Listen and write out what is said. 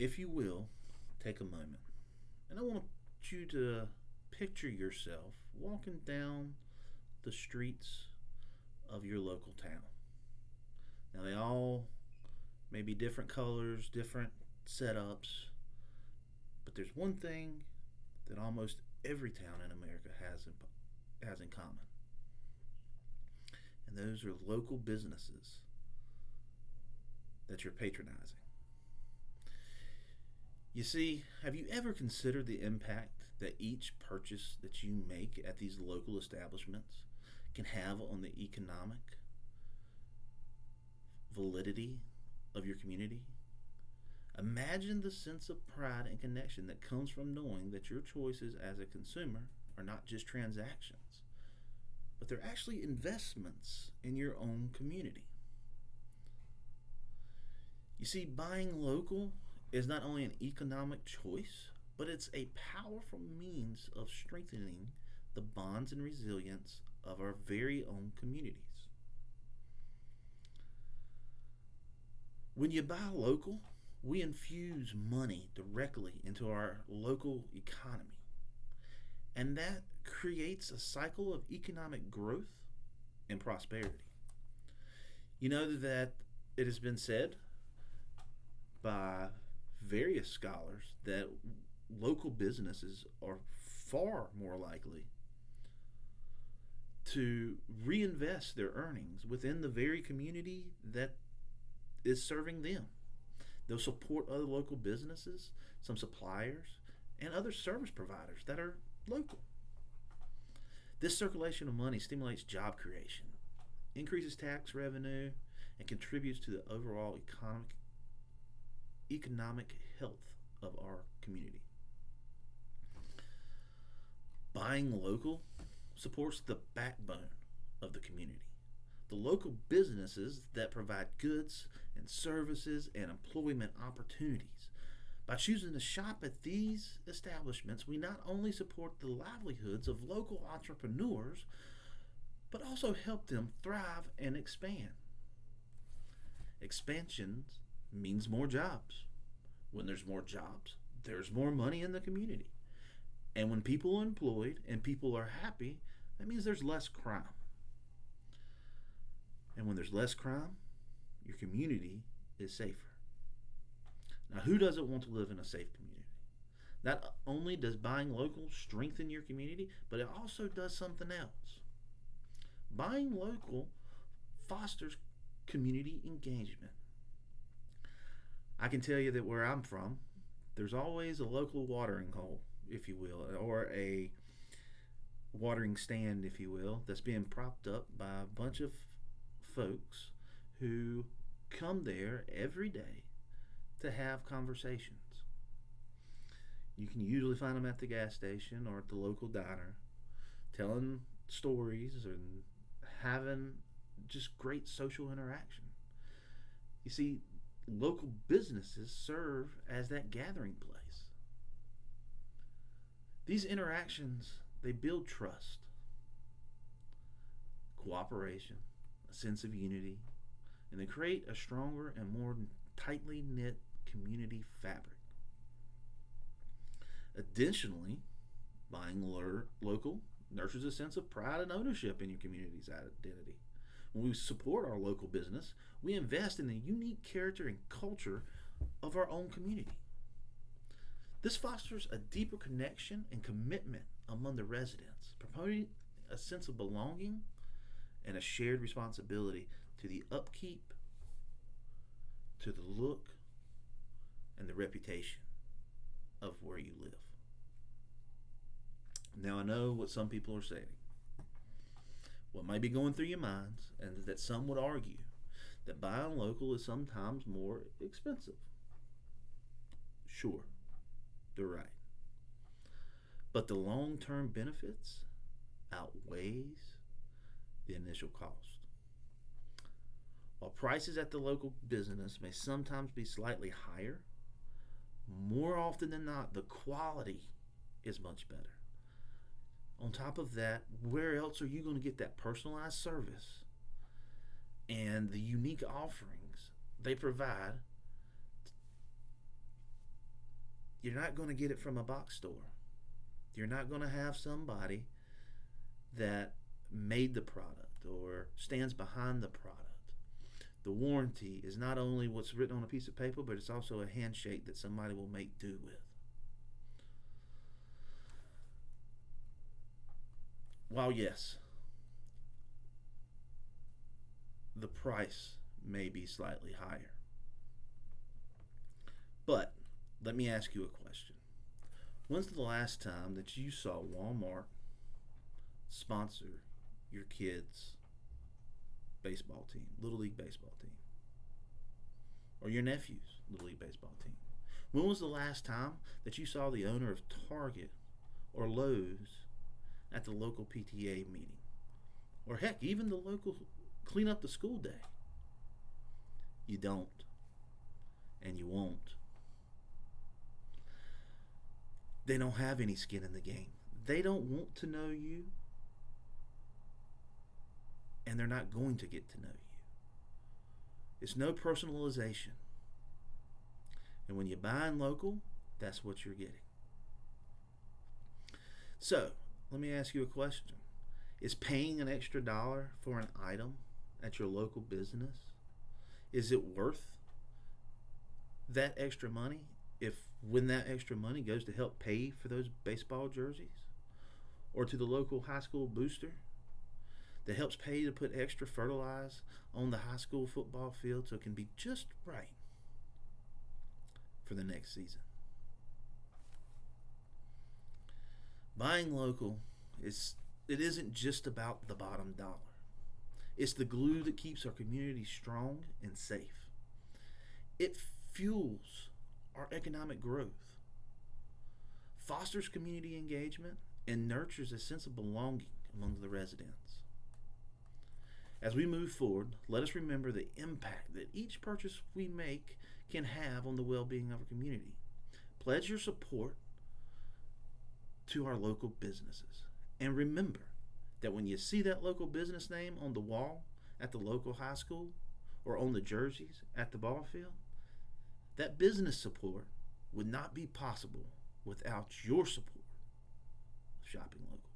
If you will, take a moment. And I want you to picture yourself walking down the streets of your local town. Now, they all may be different colors, different setups, but there's one thing that almost every town in America has in common, and those are local businesses that you're patronizing. You see, have you ever considered the impact that each purchase that you make at these local establishments can have on the economic validity of your community? Imagine the sense of pride and connection that comes from knowing that your choices as a consumer are not just transactions, but they're actually investments in your own community. You see, buying local is not only an economic choice, but it's a powerful means of strengthening the bonds and resilience of our very own communities. When you buy local, we infuse money directly into our local economy, and that creates a cycle of economic growth and prosperity. You know that it has been said by various scholars that local businesses are far more likely to reinvest their earnings within the very community that is serving them. They'll support other local businesses, some suppliers, and other service providers that are local. This circulation of money stimulates job creation, increases tax revenue, and contributes to the overall economic health of our community. Buying local supports the backbone of the community. The local businesses that provide goods and services and employment opportunities. By choosing to shop at these establishments, we not only support the livelihoods of local entrepreneurs, but also help them thrive and expand. Expansion means more jobs. When there's more jobs, there's more money in the community. And when people are employed and people are happy, that means there's less crime. And when there's less crime, your community is safer. Now, who doesn't want to live in a safe community? Not only does buying local strengthen your community, but it also does something else. Buying local fosters community engagement. I can tell you that where I'm from, there's always a local watering hole, if you will, or a watering stand, if you will, that's being propped up by a bunch of folks who come there every day to have conversations. You can usually find them at the gas station or at the local diner, telling stories and having just great social interaction. You see, local businesses serve as that gathering place. These interactions, they build trust, cooperation, a sense of unity, and they create a stronger and more tightly knit community fabric. Additionally, buying local nurtures a sense of pride and ownership in your community's identity. When we support our local business, we invest in the unique character and culture of our own community. This fosters a deeper connection and commitment among the residents, promoting a sense of belonging and a shared responsibility to the upkeep, to the look, and the reputation of where you live. Now, I know what some people are saying. What might be going through your minds, and that some would argue that buying local is sometimes more expensive. Sure, they're right. But the long-term benefits outweighs the initial cost. While prices at the local business may sometimes be slightly higher, more often than not, the quality is much better. On top of that, where else are you going to get that personalized service and the unique offerings they provide you're not going to get it from a box store. You're not going to have somebody that made the product or stands behind the product. The warranty is not only what's written on a piece of paper, but it's also a handshake that somebody will make do with. While, yes, the price may be slightly higher. But let me ask you a question. When's the last time that you saw Walmart sponsor your kids' baseball team, Little League baseball team, or your nephew's Little League baseball team? When was the last time that you saw the owner of Target or Lowe's at the local PTA meeting? Or heck, even the local clean up the school day? You don't, and you won't. They don't have any skin in the game. They don't want to know you, and they're not going to get to know you. It's no personalization. And when you're buying local, that's what you're getting. So, let me ask you a question. Is paying an extra dollar for an item at your local business, is it worth that extra money if when that extra money goes to help pay for those baseball jerseys, or to the local high school booster that helps pay to put extra fertilizer on the high school football field so it can be just right for the next season? Buying local it isn't just about the bottom dollar. It's the glue that keeps our community strong and safe. It fuels our economic growth, fosters community engagement, and nurtures a sense of belonging among the residents. As we move forward, let us remember the impact that each purchase we make can have on the well-being of our community. Pledge your support to our local businesses. And remember that when you see that local business name on the wall at the local high school or on the jerseys at the ball field, that business support would not be possible without your support of shopping local.